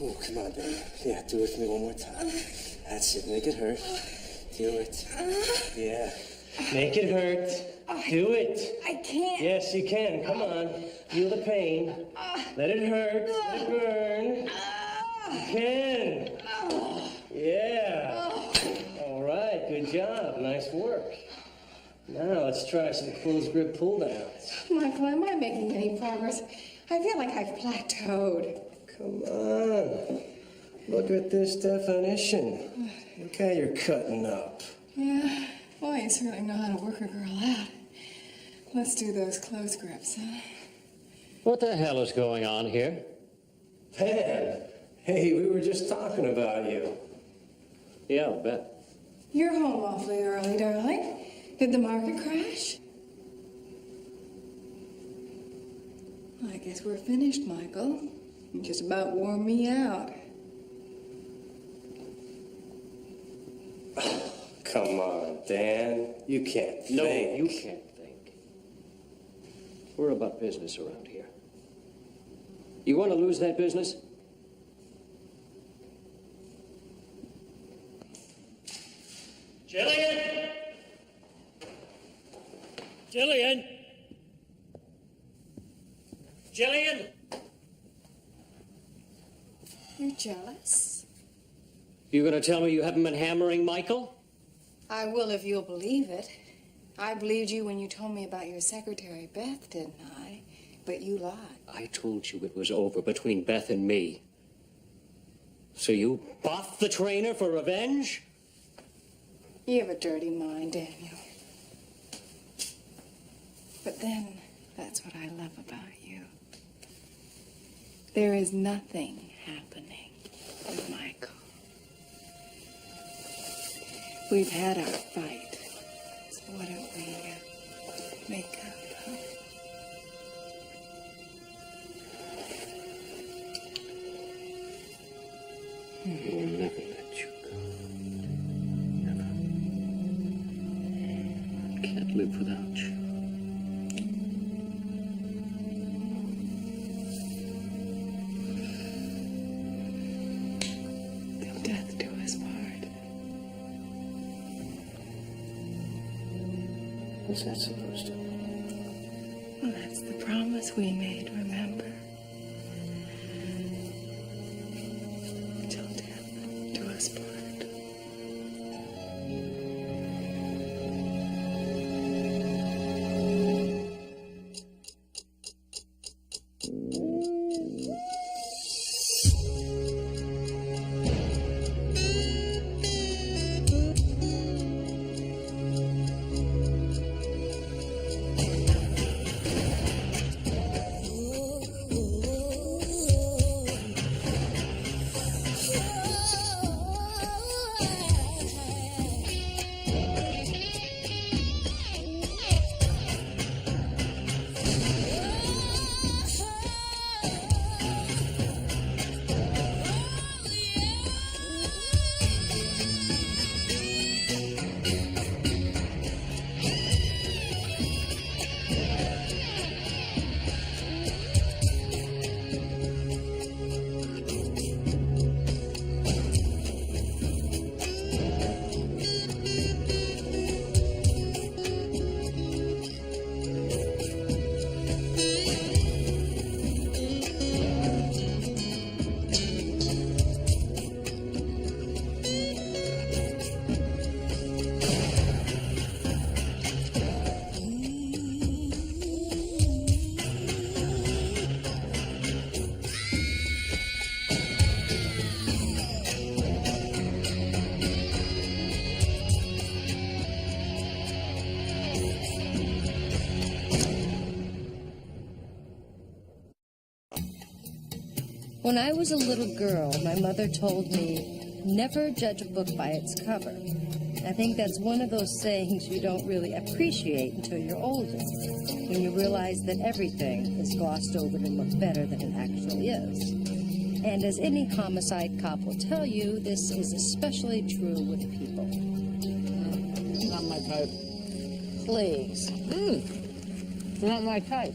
Oh, come on, baby. Yeah, do it for me one more time. That's it. Make it hurt. Do it. Yeah. Make it hurt. Do it. I can't. Yes, you can. Come on. Feel the pain. Let it hurt. Let it burn. You can. Yeah. All right. Good job. Nice work. Now let's try some closed grip pull downs. Michael, am I making any progress? I feel like I've plateaued. Come on. Look at this definition. Look how you're cutting up. Yeah. Well, you certainly know how to work a girl out. Let's do those close grips, huh? What the hell is going on here? Pan, hey, we were just talking about you. Yeah, I'll bet. You're home awfully early, darling. Did the market crash? I guess we're finished, Michael. You just about wore me out. Come on, Dan. You can't think. No, you can't think. We're about business around here. You want to lose that business? Jillian! Jillian! Jillian! You're jealous? You gonna tell me you haven't been hammering Michael? I will if you'll believe it. I believed you when you told me about your secretary, Beth, didn't I? But you lied. I told you it was over between Beth and me. So you boffed the trainer for revenge? You have a dirty mind, Daniel. But then, that's what I love about you. There is nothing happening with Michael. We've had our fight, so why don't we make up, huh? I will never let you go. Never. I can't live without you. Till death do us part. What's that supposed to mean? Well, that's the promise we made, remember? Till death do us part. When I was a little girl, my mother told me, never judge a book by its cover. I think that's one of those sayings you don't really appreciate until you're older, when you realize that everything is glossed over to look better than it actually is. And as any homicide cop will tell you, this is especially true with people. Not my type. Please. Not my type.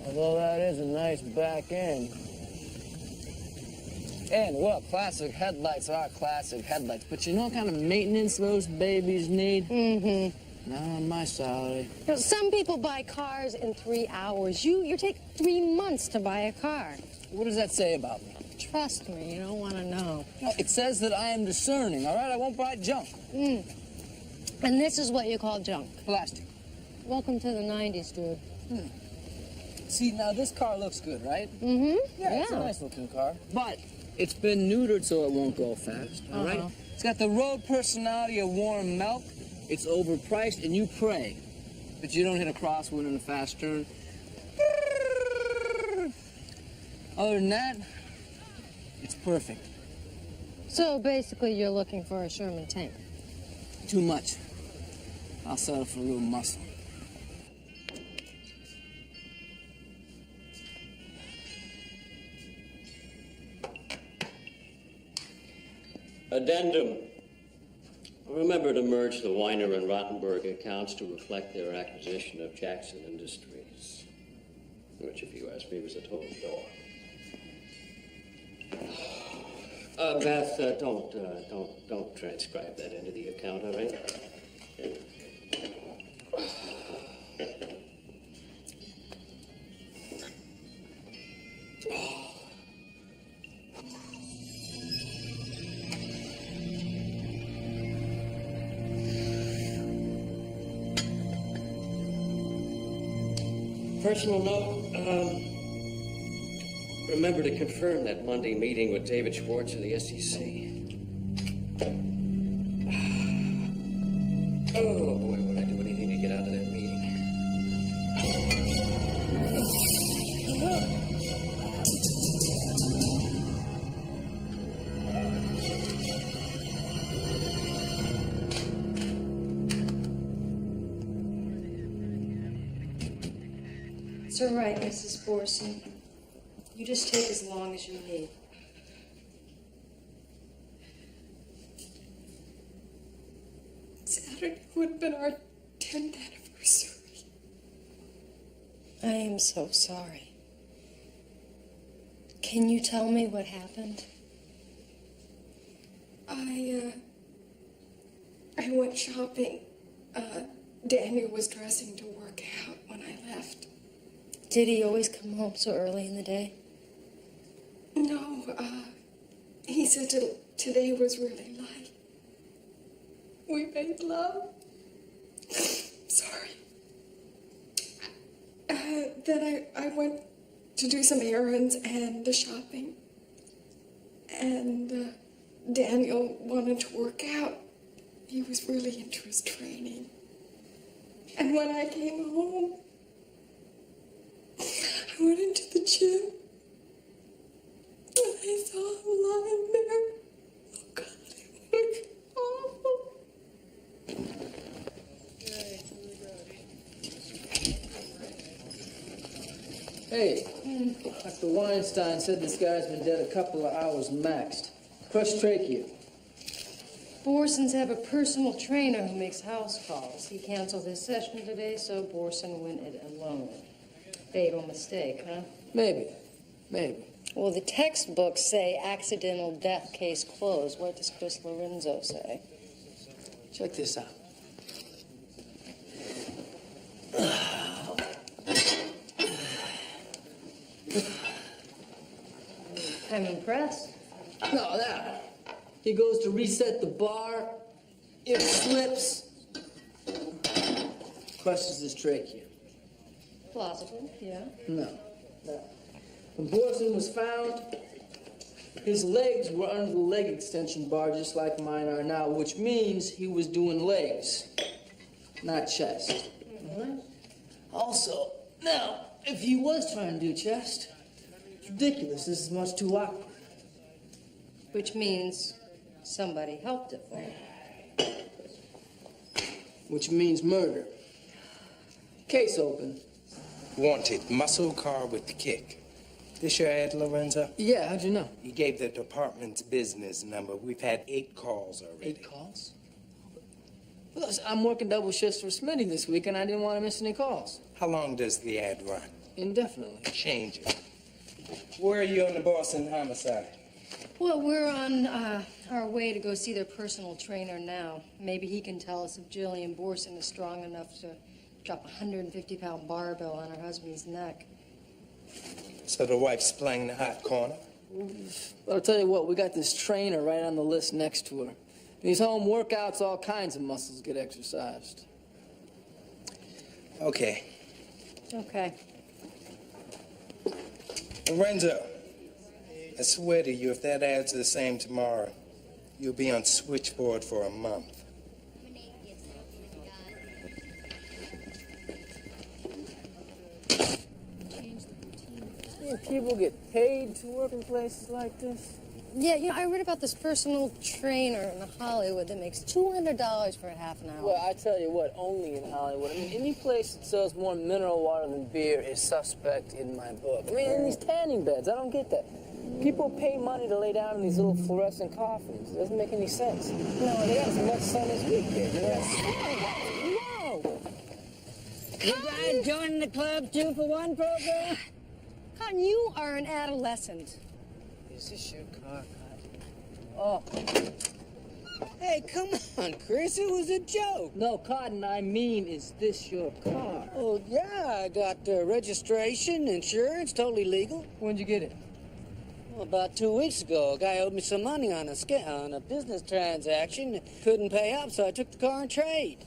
Although that is a nice back end. And what classic headlights are classic headlights. But you know what kind of maintenance those babies need? Mm-hmm. Not on my salary. You know, some people buy cars in 3 hours. You take 3 months to buy a car. What does that say about me? Trust me, you don't want to know. It says that I am discerning, all right? I won't buy junk. And this is what you call junk. Plastic. Welcome to the 90s, dude. See, now this car looks good, right? Mm-hmm. Yeah, it's a nice-looking car. But it's been neutered so it won't go fast, all right? It's got the road personality of warm milk. It's overpriced, and you pray that you don't hit a crosswind in a fast turn. Other than that, it's perfect. So basically, you're looking for a Sherman tank. Too much. I'll settle for a little muscle. Addendum. Remember to merge the Weiner and Rottenberg accounts to reflect their acquisition of Jackson Industries, which, if you ask me, was a total door. Beth, don't transcribe that into the account, all right? Personal note, remember to confirm that Monday meeting with David Schwartz of the SEC. Oh, boy, would I do anything to get out of that meeting. It's all right, Mrs. Borson. You just take as long as you need. Saturday would have been our 10th anniversary. I am so sorry. Can you tell me what happened? I went shopping. Daniel was dressing to work out when I left. Did he always come home so early in the day? No, he said today was really light. We made love. Sorry. Then I went to do some errands and the shopping. And Daniel wanted to work out. He was really into his training. And when I came home, I went into the gym. And I saw him lying there. Oh, God, it was awful. Hey, Dr. Weinstein said this guy's been dead a couple of hours maxed. Crushed trachea. Borsons have a personal trainer who makes house calls. He canceled his session today, so Borson went it alone. Fatal mistake, huh? Maybe. Well, the textbooks say accidental death case closed. What does Chris Lorenzo say? Check this out. I'm impressed. No, that. He goes to reset the bar. It slips. Crushes his trachea. Plausible, yeah. No. When Borson was found, his legs were under the leg extension bar just like mine are now, which means he was doing legs, not chest. Also, now, if he was trying to do chest, it's ridiculous. This is much too awkward. Which means somebody helped it for him. Which means murder. Case open. Wanted, muscle car with kick. This your ad, Lorenzo? Yeah, how'd you know? He gave the department's business number. We've had 8 calls already. 8 calls? Well, I'm working double shifts for Smitty this week, and I didn't want to miss any calls. How long does the ad run? Indefinitely. Change it. Where are you on the Boston homicide? Well, we're on our way to go see their personal trainer now. Maybe he can tell us if Jillian Borson is strong enough to drop a 150-pound barbell on her husband's neck. So the wife's playing the hot corner? But I'll tell you what, we got this trainer right on the list next to her. These home workouts, all kinds of muscles get exercised. Okay. Okay. Lorenzo, I swear to you, if that adds to the same tomorrow, you'll be on switchboard for a month. You know, people get paid to work in places like this. Yeah, you know, I read about this personal trainer in Hollywood that makes $200 for a half an hour. Well, I tell you what, only in Hollywood. I mean, any place that sells more mineral water than beer is suspect in my book. I mean, in these tanning beds, I don't get that. People pay money to lay down in these little fluorescent coffins. It doesn't make any sense. No, they got as much sun as we get, you know? No! You guys joining the club 2 for 1 program? Cotton, you are an adolescent. Is this your car, Cotton? Oh. Hey, come on, Chris. It was a joke. No, Cotton, I mean, is this your car? Oh, yeah, I got registration, insurance, totally legal. When'd you get it? Well, about 2 weeks ago, a guy owed me some money on a business transaction. Couldn't pay up, so I took the car in trade.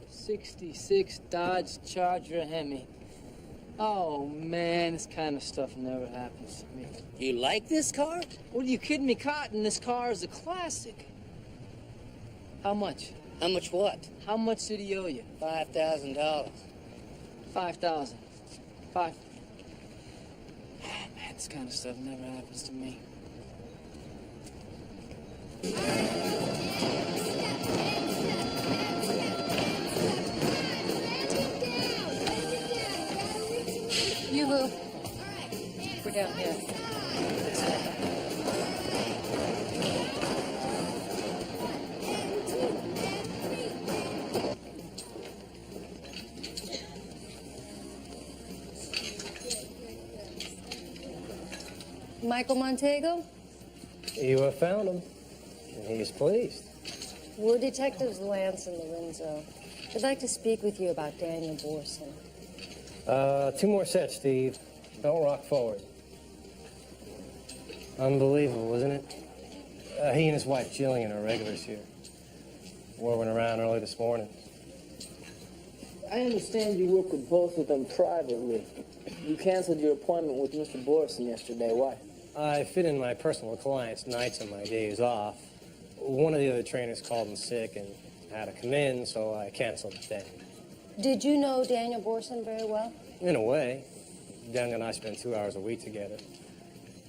66 Dodge Charger Hemi. Oh, man, this kind of stuff never happens to me. You like this car? What, are you kidding me, Cotton? This car is a classic. How much? How much what? How much did he owe you? $5,000. 5,000. Five. Man, this kind of stuff never happens to me. Yoo-hoo. We're down here. Michael Montego? You have found him, and he is pleased. We're Detectives Lance and Lorenzo. We'd like to speak with you about Daniel Borson. 2 more sets, Steve. Don't rock forward. Unbelievable, isn't it? He and his wife, Jillian, are regulars here. War went around early this morning. I understand you work with both of them privately. You canceled your appointment with Mr. Borson yesterday. Why? I fit in my personal clients' nights and my days off. One of the other trainers called in sick and had to come in, so I canceled the day. Did you know Daniel Borson very well? In a way. Dan and I spend 2 hours a week together.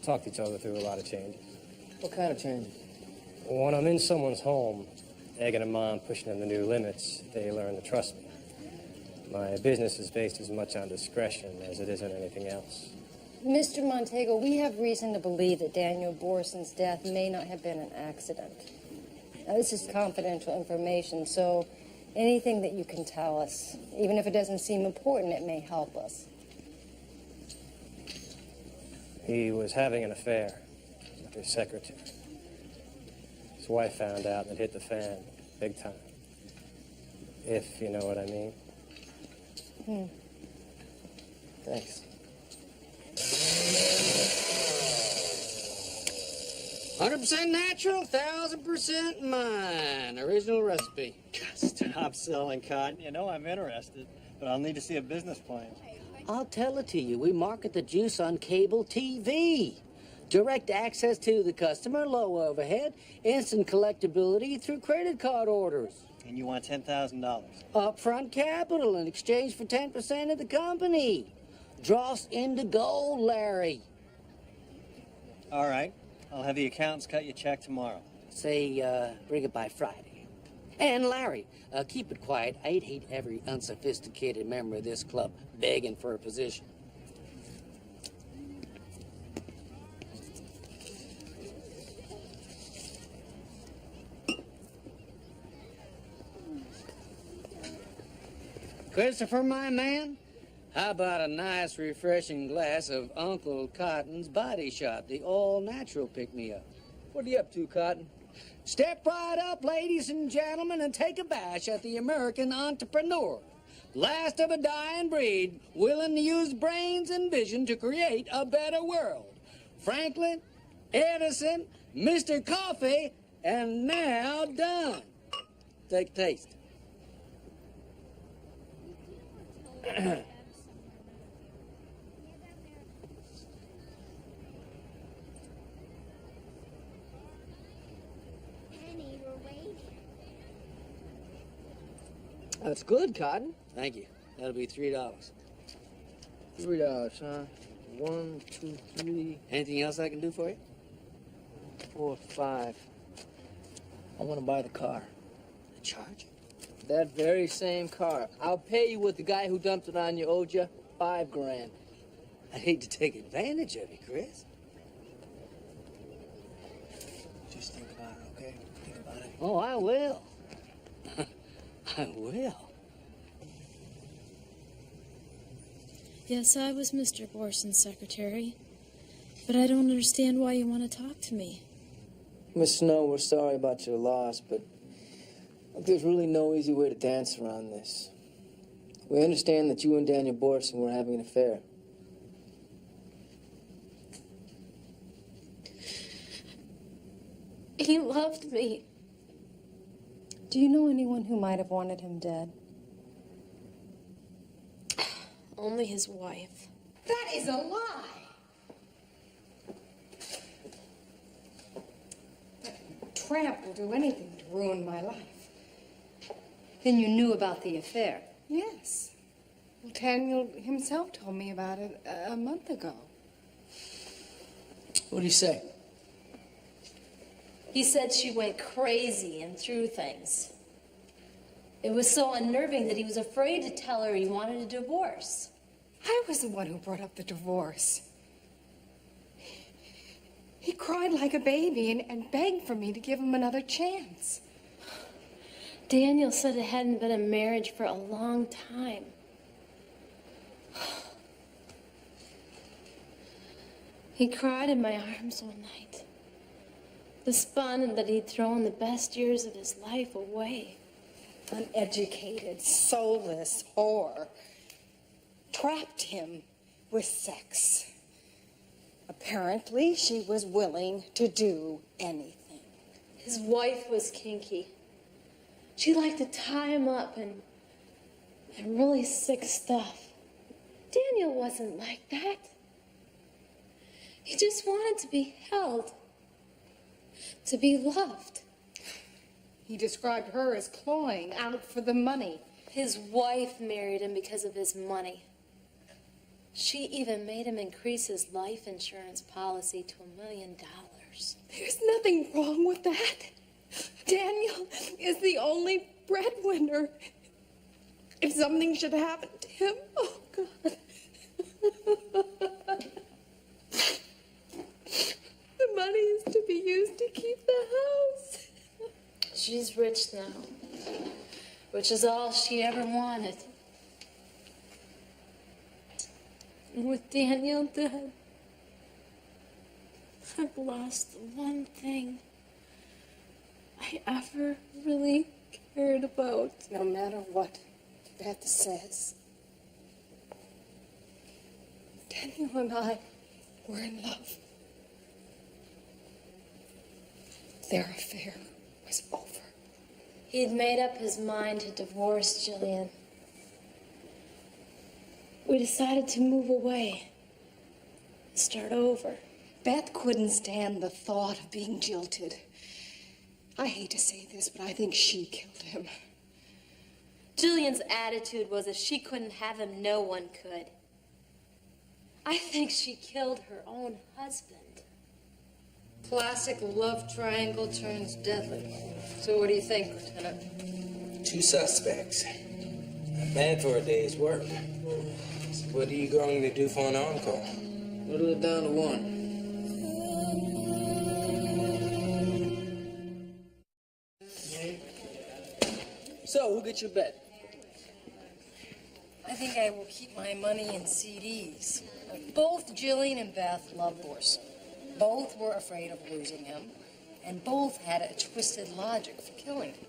Talked each other through a lot of changes. What kind of changes? When I'm in someone's home, egging them on, pushing them to new limits, they learn to trust me. My business is based as much on discretion as it is on anything else. Mr. Montego, we have reason to believe that Daniel Borson's death may not have been an accident. Now, this is confidential information, so anything that you can tell us, even if it doesn't seem important, it may help us. He was having an affair with his secretary. His wife found out and it hit the fan big time. If you know what I mean. Thanks. 100% natural, 1,000% mine. Original recipe. Stop selling cotton. You know I'm interested, but I'll need to see a business plan. I'll tell it to you. We market the juice on cable TV. Direct access to the customer, low overhead, instant collectability through credit card orders. And you want $10,000. Upfront capital in exchange for 10% of the company. Dross into gold, Larry. All right. I'll have the accountants cut you a check tomorrow. Say, bring it by Friday. And Larry, keep it quiet. I'd hate every unsophisticated member of this club begging for a position. Christopher, my man, How about a nice, refreshing glass of Uncle Cotton's Body Shop, the all-natural pick-me-up? What are you up to, Cotton? Step right up, ladies and gentlemen, and take a bash at the American entrepreneur. Last of a dying breed, willing to use brains and vision to create a better world. Franklin, Edison, Mr. Coffee, and now done. Take a taste. That's good, Cotton. Thank you. That'll be $3. $3, huh? 1, 2, 3, Anything else I can do for you? 4, 5. I want to buy the car. The charge? That very same car. I'll pay you what the guy who dumped it on you owed you. $5 grand. I'd hate to take advantage of you, Chris. Just think about it, okay? Think about it. Oh, I will. I will. Yes, I was Mr. Borson's secretary. But I don't understand why you want to talk to me. Miss Snow, we're sorry about your loss, but look, there's really no easy way to dance around this. We understand that you and Daniel Borson were having an affair. He loved me. Do you know anyone who might have wanted him dead? Only his wife. That is a lie. That tramp will do anything to ruin my life. Then you knew about the affair. Yes. Well, Daniel himself told me about it a month ago. What did he say? He said she went crazy and threw things. It was so unnerving that he was afraid to tell her he wanted a divorce. I was the one who brought up the divorce. He cried like a baby and begged for me to give him another chance. Daniel said it hadn't been a marriage for a long time. He cried in my arms one night, despondent that he'd thrown the best years of his life away. Uneducated, soulless whore trapped him with sex. Apparently, she was willing to do anything. His wife was kinky. She liked to tie him up and really sick stuff. Daniel wasn't like that. He just wanted to be held, to be loved. He described her as clawing out for the money. His wife married him because of his money. She even made him increase his life insurance policy to $1 million. There's nothing wrong with that. Daniel is the only breadwinner. If something should happen to him, oh God. The money is to be used to keep the house. She's rich now, which is all she ever wanted. And with Daniel dead, I've lost the one thing I ever really cared about. No matter what Beth says, Daniel and I were in love. Their affair was over. He'd made up his mind to divorce Jillian. We decided to move away, start over. Beth couldn't stand the thought of being jilted. I hate to say this, but I think she killed him. Jillian's attitude was if she couldn't have him, no one could. I think she killed her own husband. Classic love triangle turns deadly. So what do you think, Lieutenant? 2 suspects. Not bad for a day's work. So what are you going to do for an encore? Whittle it down to 1. So, who gets your bet? I think I will keep my money in CDs. Both Jillian and Beth love Borson. Both were afraid of losing him, and both had a twisted logic for killing him.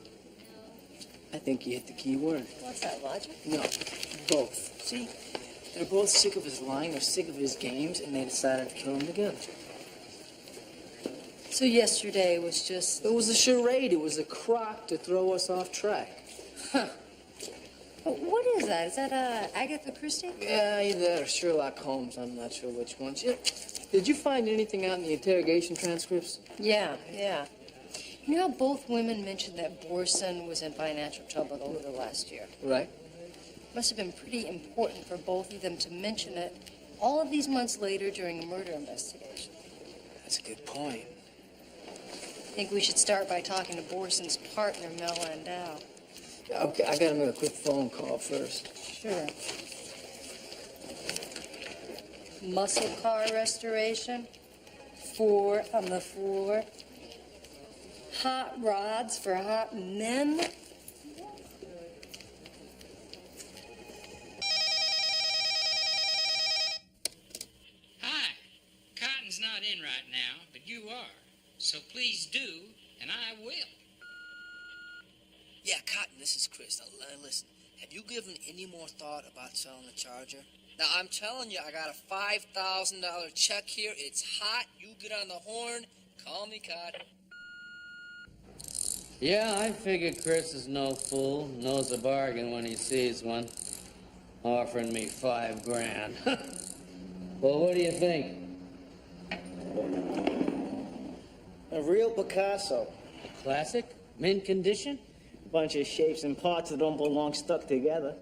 I think you hit the key word. What's that, logic? No, both. See, they're both sick of his lying, they're sick of his games, and they decided to kill him together. So yesterday was just... It was a charade. It was a crock to throw us off track. Huh. What is that? Is that Agatha Christie? Yeah, either that or Sherlock Holmes. I'm not sure which one. Did you find anything out in the interrogation transcripts? Yeah. You know how both women mentioned that Borson was in financial trouble over the last year? Right. Must have been pretty important for both of them to mention it all of these months later during a murder investigation. That's a good point. I think we should start by talking to Borson's partner, Mel Landau. Okay, I gotta make a quick phone call first. Sure. Muscle car restoration. 4 on the floor. Hot rods for hot men. Hi. Cotton's not in right now, but you are. So please do, and I will. Yeah, Cotton, this is Chris. Now, listen, have you given any more thought about selling the Charger? Now, I'm telling you, I got a $5,000 check here. It's hot. You get on the horn. Call me, Cotton. Yeah, I figure Chris is no fool. Knows a bargain when he sees one. Offering me $5,000. Well, what do you think? A real Picasso. Classic? Mint condition? Bunch of shapes and parts that don't belong stuck together.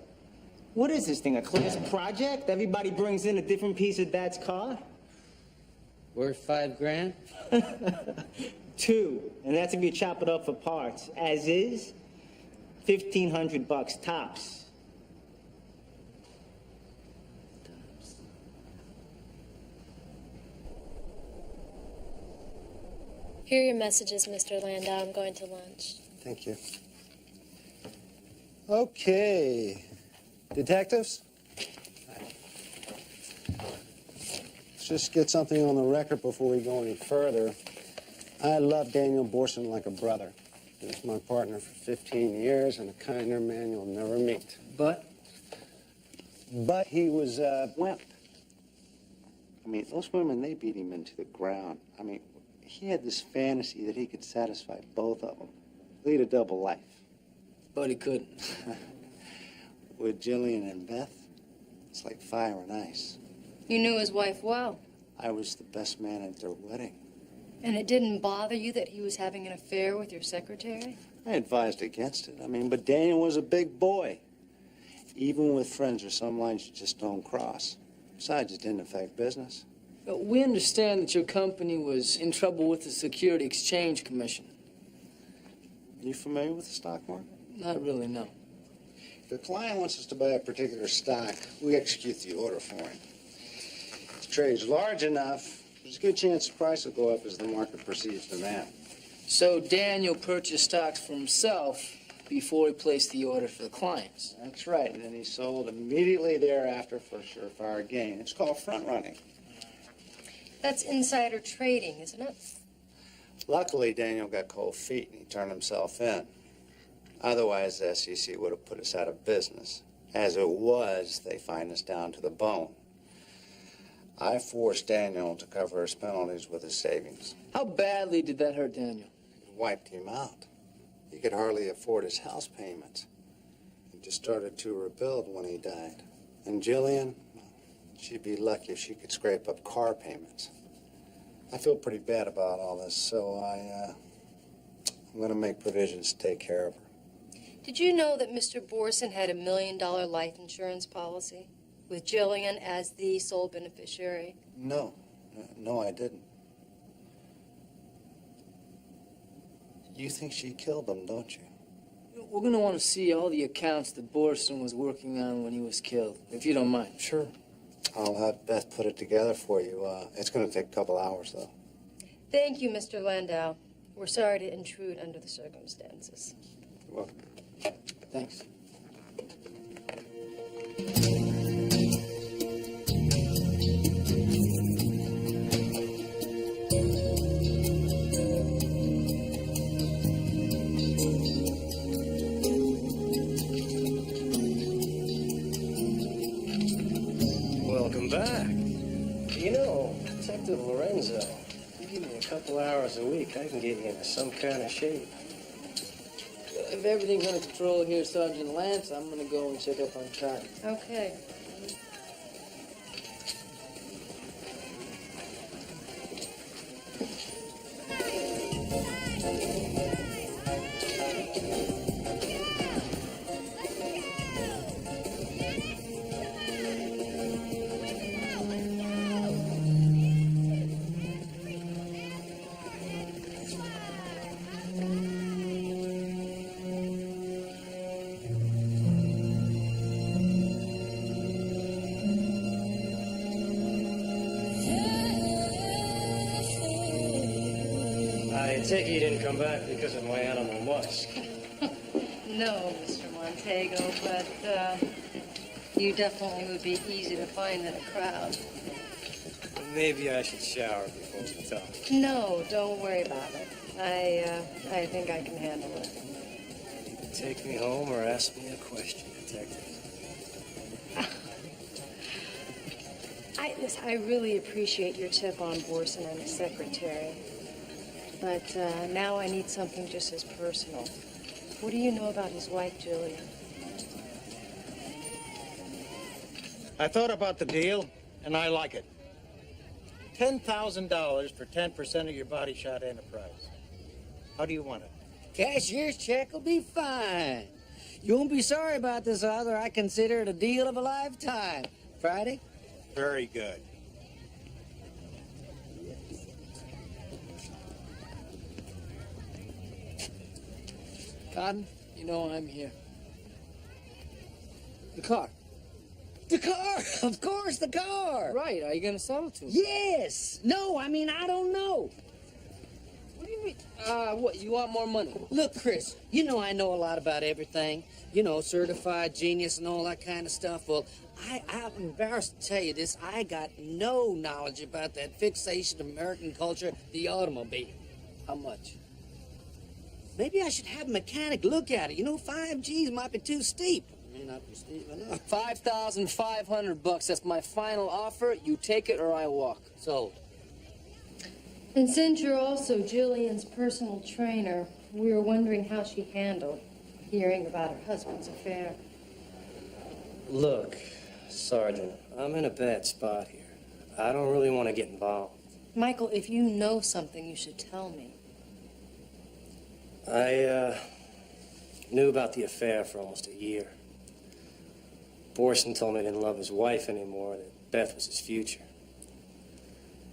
What is this thing, a class project? Everybody brings in a different piece of Dad's car? Worth $5,000? 2, and that's if you chop it up for parts. As is, $1,500 tops. Here are your messages, Mr. Landau. I'm going to lunch. Thank you. Okay. Detectives? Let's just get something on the record before we go any further. I love Daniel Borson like a brother. He was my partner for 15 years and a kinder man you'll never meet. But he was a wimp. I mean, those women, they beat him into the ground. I mean, he had this fantasy that he could satisfy both of them, lead a double life. But he couldn't. With Jillian and Beth, it's like fire and ice. You knew his wife well. I was the best man at their wedding. And it didn't bother you that he was having an affair with your secretary? I advised against it. I mean, but Daniel was a big boy. Even with friends, there's some lines you just don't cross. Besides, it didn't affect business. But we understand that your company was in trouble with the Security Exchange Commission. You familiar with the stock market? Not really, no. If a client wants us to buy a particular stock, we execute the order for him. If the trade's large enough, there's a good chance the price will go up as the market perceives demand. So Daniel purchased stocks for himself before he placed the order for the clients. That's right, and then he sold immediately thereafter for a surefire gain. It's called front running. That's insider trading, isn't it? Luckily, Daniel got cold feet and he turned himself in. Otherwise, the SEC would have put us out of business. As it was, they fined us down to the bone. I forced Daniel to cover his penalties with his savings. How badly did that hurt Daniel? It wiped him out. He could hardly afford his house payments. He just started to rebuild when he died. And Jillian, she'd be lucky if she could scrape up car payments. I feel pretty bad about all this, so I'm going to make provisions to take care of her. Did you know that Mr. Borson had $1 million life insurance policy with Jillian as the sole beneficiary? No, I didn't. You think she killed him, don't you? We're going to want to see all the accounts that Borson was working on when he was killed, if you don't mind. Sure. I'll have Beth put it together for you. It's going to take a couple hours, though. Thank you, Mr. Landau. We're sorry to intrude under the circumstances. You're welcome. Thanks. Welcome back. You know, Detective Lorenzo, you give me a couple hours a week, I can get you into some kind of shape. If everything's under control here, Sergeant Lance, I'm gonna go and check up on Cotton. Okay. I take it you didn't come back because of my animal musk. No, Mr. Montego, but you definitely would be easy to find in a crowd. Maybe I should shower before we talk. No, don't worry about it. I think I can handle it. You can take me home or ask me a question, Detective. Listen, I really appreciate your tip on Borson and his secretary. But now I need something just as personal. What do you know about his wife, Julia? I thought about the deal, and I like it. $10,000 for 10% of your body shot enterprise. How do you want it? Cashier's check will be fine. You won't be sorry about this, Arthur. I consider it a deal of a lifetime. Friday? Very good. Cotton, you know I'm here. The car. The car! Of course, the car! Right, are you gonna sell it to him? Yes! No, I mean, I don't know. What do you mean? What, you want more money? Look, Chris, you know I know a lot about everything. You know, certified genius and all that kind of stuff. Well, I'm embarrassed to tell you this. I got no knowledge about that fixation of American culture, the automobile. How much? Maybe I should have a mechanic look at it. You know, 5 G's might be too steep. May not be steep enough. $5,500. That's my final offer. You take it or I walk. Sold. And since you're also Jillian's personal trainer, we were wondering how she handled hearing about her husband's affair. Look, Sergeant, I'm in a bad spot here. I don't really want to get involved. Michael, if you know something, you should tell me. I knew about the affair for almost a year. Borson told me he didn't love his wife anymore, that Beth was his future.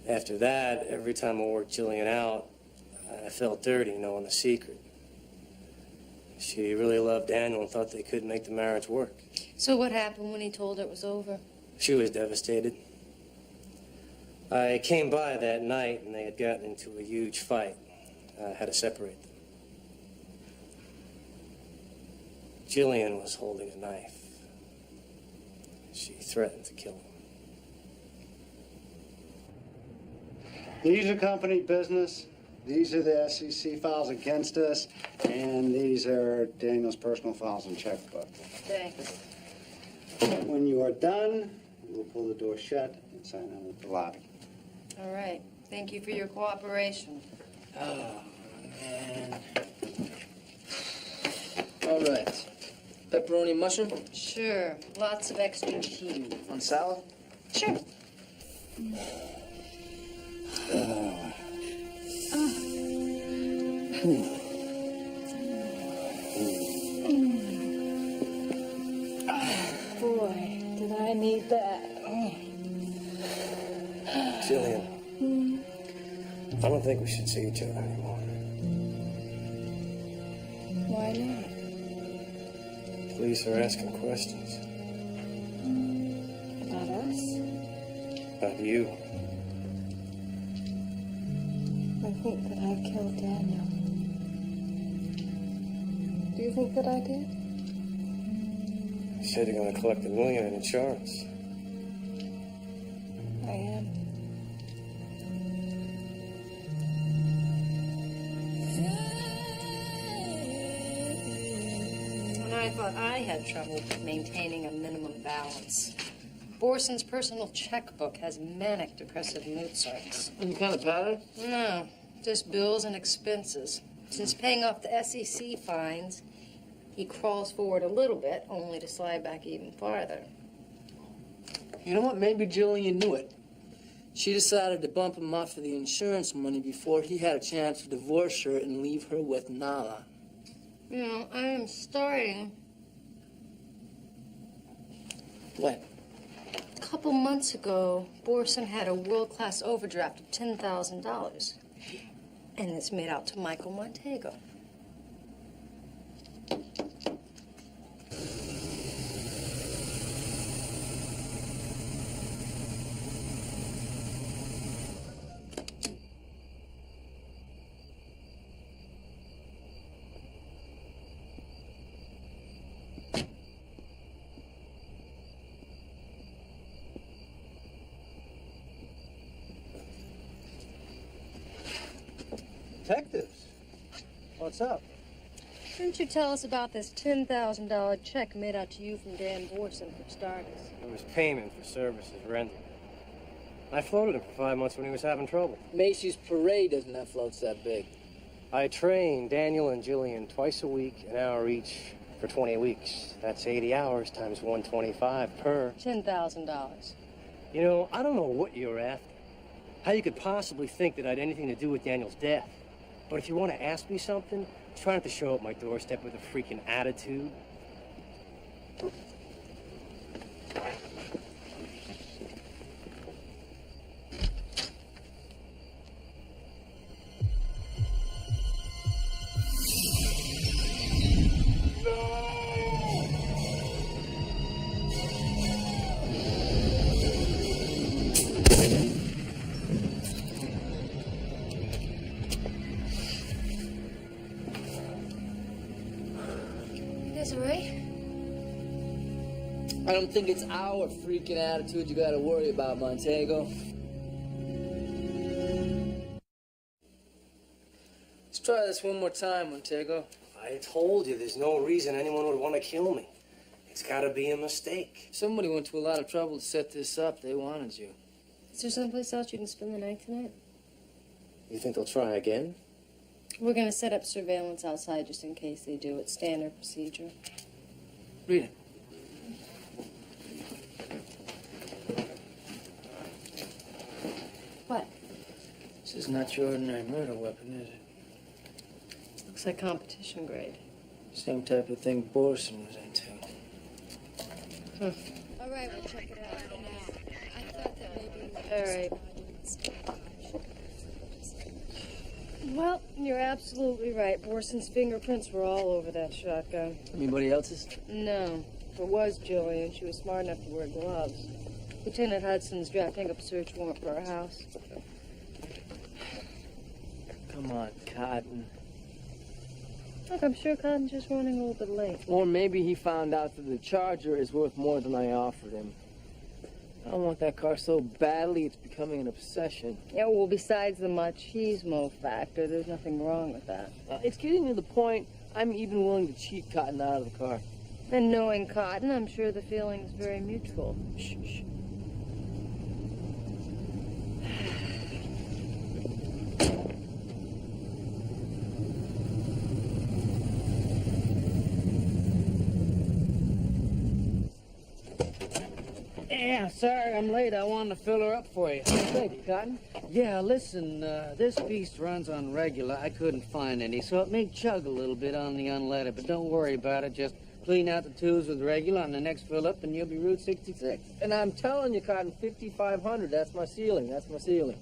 After that, every time I worked Jillian out, I felt dirty knowing the secret. She really loved Daniel and thought they could make the marriage work. So what happened when he told her it was over? She was devastated. I came by that night and they had gotten into a huge fight. I had to separate them. Jillian was holding a knife. She threatened to kill him. These are company business. These are the SEC files against us. And these are Daniel's personal files and checkbook. Thanks. When you are done, we'll pull the door shut and sign out at the lobby. All right. Thank you for your cooperation. Oh, man. All right. Pepperoni and mushroom? Sure. Lots of extra cheese. On salad? Sure. Boy, did I need that. Jillian, I don't think we should see each other anymore. Why not? Police are asking questions. About us? About you. I think that I killed Daniel. Do you think that I did? You said you're gonna collect $1 million in insurance. I am. When I thought I had trouble maintaining a minimum balance. Borson's personal checkbook has manic depressive mood swings. Any kind of pattern? No, just bills and expenses. Since paying off the SEC fines, he crawls forward a little bit, only to slide back even farther. You know what? Maybe Jillian knew it. She decided to bump him off for the insurance money before he had a chance to divorce her and leave her with Nala. You know, I am starting. What? A couple months ago, Borson had a world-class overdraft of $10,000. And it's made out to Michael Montego. Detectives, what's up? Didn't you tell us about this $10,000 check made out to you from Dan Borson, for starters? It was payment for services rendered. I floated him for 5 months when he was having trouble. Macy's Parade doesn't have floats that big. I trained Daniel and Jillian twice a week, an hour each, for 20 weeks. That's 80 hours times 125 per. $10,000. You know, I don't know what you're after. How you could possibly think that I had anything to do with Daniel's death. But if you want to ask me something, try not to show up my doorstep with a freaking attitude. I don't think it's our freaking attitude you gotta worry about, Montego. Let's try this one more time, Montego. I told you there's no reason anyone would want to kill me. It's gotta be a mistake. Somebody went to a lot of trouble to set this up. They wanted you. Is there someplace else you can spend the night tonight? You think they'll try again? We're gonna set up surveillance outside just in case they do. It's standard procedure. Read it. What? This is not your ordinary murder weapon, is it? Looks like competition grade. Same type of thing Borson was into. All right, we'll check it out for now. I thought that maybe... All right. Well, you're absolutely right. Borson's fingerprints were all over that shotgun. Anybody else's? No. It was Jillian. She was smart enough to wear gloves. Lieutenant Hudson's drafting up a search warrant for her house. Come on, Cotton. Look, I'm sure Cotton's just running a little bit late. Or maybe he found out that the Charger is worth more than I offered him. I want that car so badly it's becoming an obsession. Yeah, well, besides the machismo factor, there's nothing wrong with that. It's getting to the point I'm even willing to cheat Cotton out of the car. And knowing Cotton, I'm sure the feeling's very mutual. Shh, shh. Yeah, sorry I'm late. I wanted to fill her up for you. Thank you, Cotton. Yeah, listen, this beast runs on regular. I couldn't find any, so it may chug a little bit on the unleaded, but don't worry about it. Just clean out the tubes with regular on the next fill up, and you'll be Route 66. And I'm telling you, Cotton, 5,500. That's my ceiling. That's my ceiling.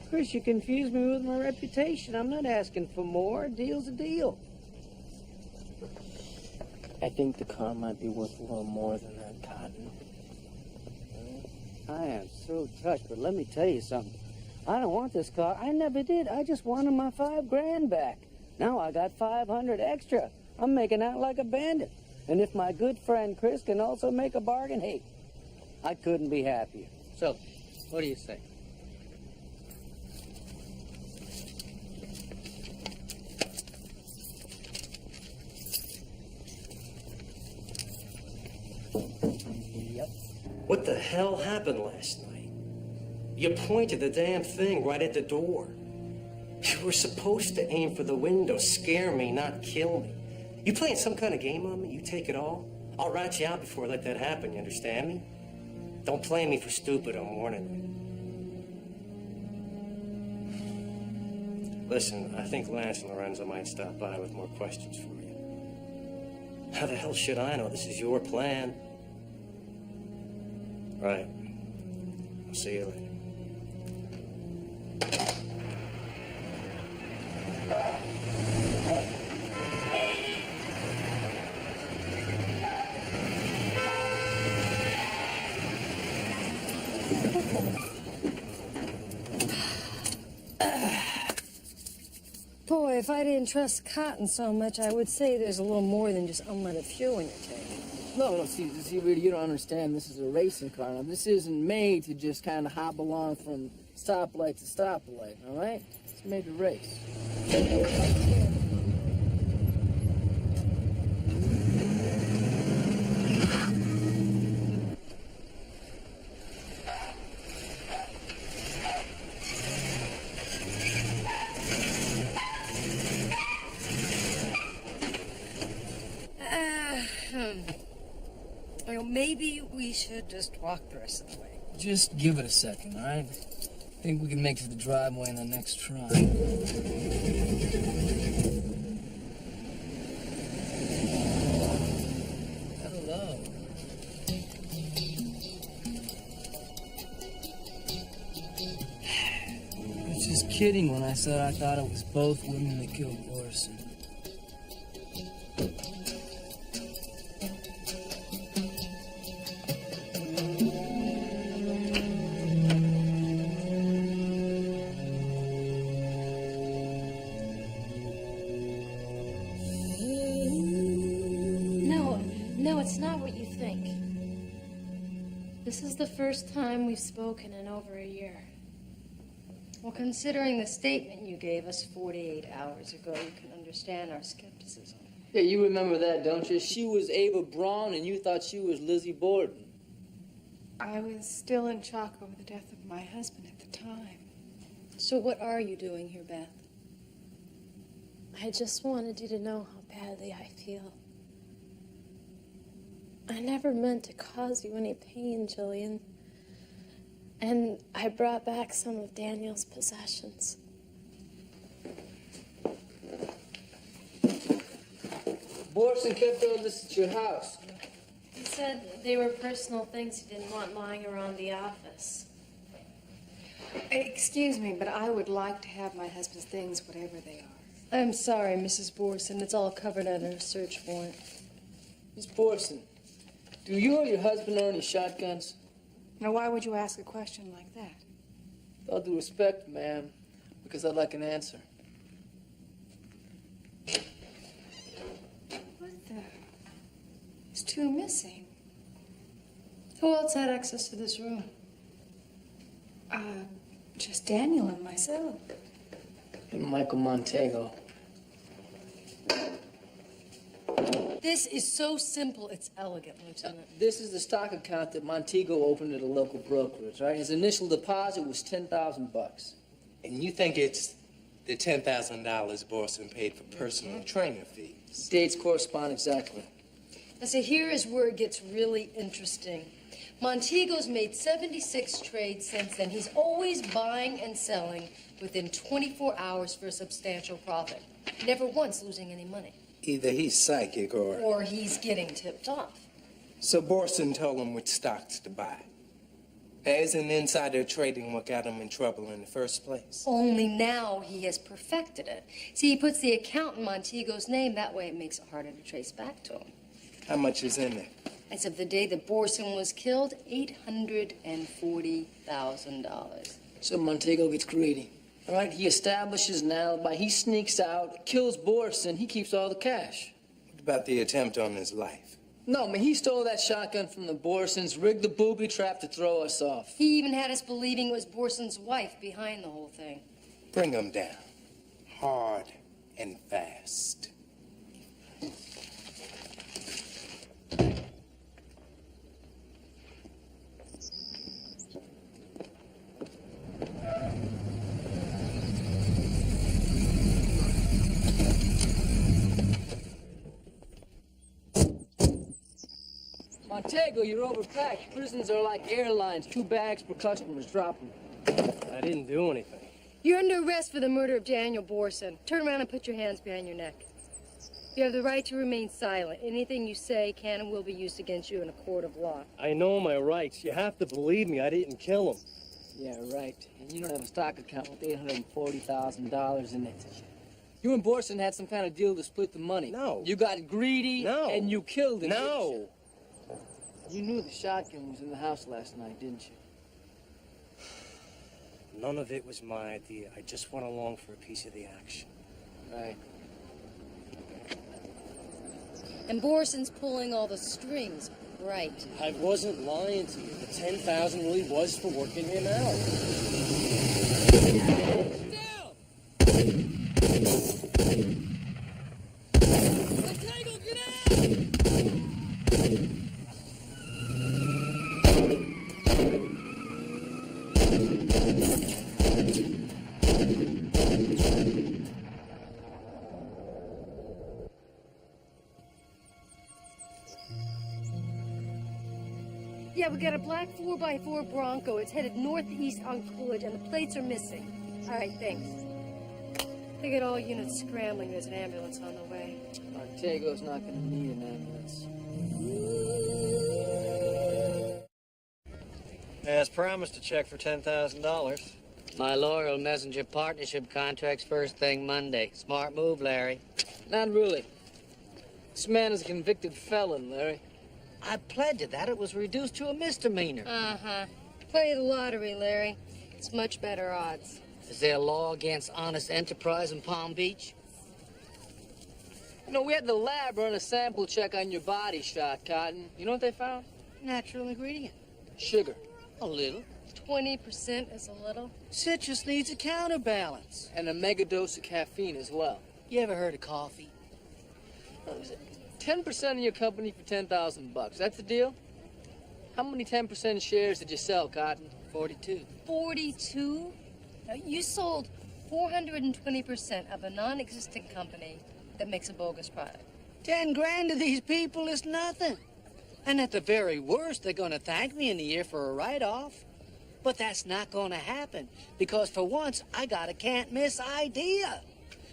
Chris, you confuse me with my reputation. I'm not asking for more. A deal's a deal. I think the car might be worth a little more than that, Cotton. I am so touched, but let me tell you something. I don't want this car. I never did. I just wanted my $5 grand back. Now I got 500 extra. I'm making out like a bandit. And if my good friend Chris can also make a bargain, hey, I couldn't be happier. So, what do you say? Yep. What the hell happened last night? You pointed the damn thing right at the door. You were supposed to aim for the window, scare me, not kill me. You playing some kind of game on me? You take it all? I'll rat you out before I let that happen, you understand me? Don't play me for stupid, I'm warning you. Listen, I think Lance and Lorenzo might stop by with more questions for you. How the hell should I know? This is your plan. Right. I'll see you later. Boy, if I didn't trust Cotton so much, I would say there's a little more than just unleaded fuel in your tank. No, see, really, you don't understand. This is a racing car. Now, this isn't made to just kind of hop along from stoplight to stoplight, all right? It's made to race. Well, maybe we should just walk the rest of the way. Just give it a second, all right? I think we can make it to the driveway in the next try. Hello. I was just kidding when I said I thought it was both women that killed Borson. No, it's not what you think. This is the first time we've spoken in over a year. Well, considering the statement you gave us 48 hours ago, you can understand our skepticism. Yeah, you remember that, don't you? She was Ava Braun, and you thought she was Lizzie Borden. I was still in shock over the death of my husband at the time. So what are you doing here, Beth? I just wanted you to know how badly I feel. I never meant to cause you any pain, Jillian. And I brought back some of Daniel's possessions. Borson kept all this at your house. He said they were personal things he didn't want lying around the office. Excuse me, but I would like to have my husband's things, whatever they are. I'm sorry, Mrs. Borson. It's all covered under a search warrant. Miss Borson, do you or your husband own any shotguns? Now, why would you ask a question like that? With all due respect, ma'am, because I'd like an answer. What the? There's two missing. Who else had access to this room? Just Daniel and myself. And Michael Montego. This is so simple, it's elegant, Lieutenant. This is the stock account that Montego opened at a local brokerage, right? His initial deposit was $10,000. And you think it's the $10,000 Borson paid for personal trainer fees? Dates correspond exactly. Now, see, here is where it gets really interesting. Montego's made 76 trades since then. He's always buying and selling within 24 hours for a substantial profit. Never once losing any money. Either he's psychic or... Or he's getting tipped off. So Borson told him which stocks to buy. Isn't insider trading what got him in trouble in the first place? Only now he has perfected it. See, he puts the account in Montego's name. That way it makes it harder to trace back to him. How much is in there? As of the day that Borson was killed, $840,000. So Montego gets greedy. All right, he establishes an alibi. He sneaks out, kills Borson. He keeps all the cash. What about the attempt on his life? No, man, he stole that shotgun from the Borsons, rigged the booby trap to throw us off. He even had us believing it was Borson's wife behind the whole thing. Bring him down. Hard and fast. Montego, you're overpacked. Prisons are like airlines. 2 bags per customer's dropping. I didn't do anything. You're under arrest for the murder of Daniel Borson. Turn around and put your hands behind your neck. You have the right to remain silent. Anything you say can and will be used against you in a court of law. I know my rights. You have to believe me. I didn't kill him. Yeah, right. And you don't have a stock account with $840,000 in it. You and Borson had some kind of deal to split the money. No. You got greedy. No. And you killed him. No. You knew the shotgun was in the house last night, didn't you? None of it was my idea. I just went along for a piece of the action. Right. And Borson's pulling all the strings. Right. I wasn't lying to you. The $10,000 really was for working him out. Yeah, we got a black 4x4 Bronco. It's headed northeast on Coolidge, and the plates are missing. All right, thanks. They got all units scrambling. There's an ambulance on the way. Montego's not going to need an ambulance. As promised, a check for $10,000. My loyal messenger partnership contract's first thing Monday. Smart move, Larry. Not really. This man is a convicted felon, Larry. I pled to that. It was reduced to a misdemeanor. Uh-huh. Play the lottery, Larry. It's much better odds. Is there a law against honest enterprise in Palm Beach? You know, we had the lab run a sample check on your body shot, Cotton. You know what they found? Natural ingredient. Sugar. A little. 20% is a little. Citrus needs a counterbalance. And a mega dose of caffeine as well. You ever heard of coffee? 10% of your company for $10,000. That's the deal? How many 10% shares did you sell, Cotton? 42. 42? Now, you sold 420% of a non-existent company that makes a bogus product. 10 grand to these people is nothing. And at the very worst, they're going to thank me in a year for a write-off. But that's not going to happen, because for once, I got a can't-miss idea.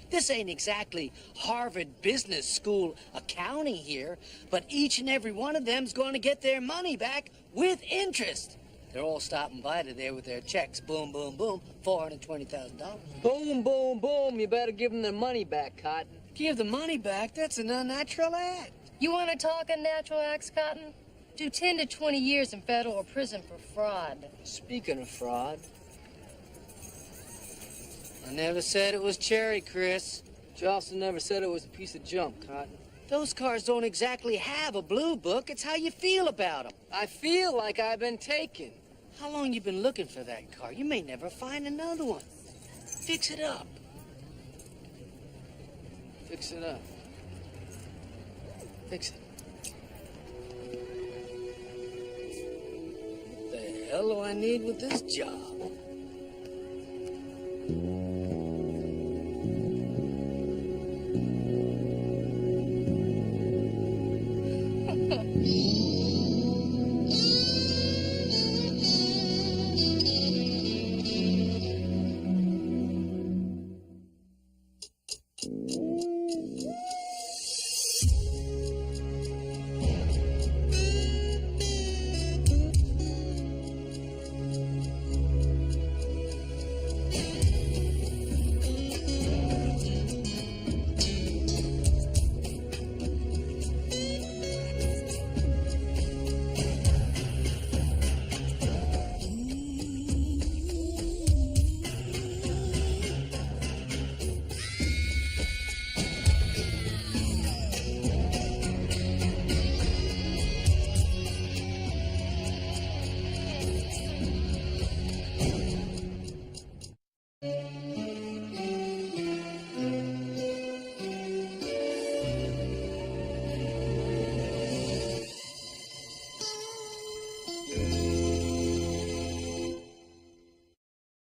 This ain't exactly Harvard Business School accounting here, but each and every one of them's going to get their money back with interest. They're all stopping by today with their checks. Boom, boom, boom. $420,000. Boom, boom, boom. You better give them their money back, Cotton. Give the money back? That's an unnatural act. You want to talk unnatural acts, Cotton? Do 10 to 20 years in federal prison for fraud. Speaking of fraud, I never said it was cherry, Chris. you also never said it was a piece of junk, Cotton. Those cars don't exactly have a blue book. It's how you feel about them. I feel like I've been taken. How long you been looking for that car? You may never find another one. Fix it up. Fix it up. Fix it. What the hell do I need with this job?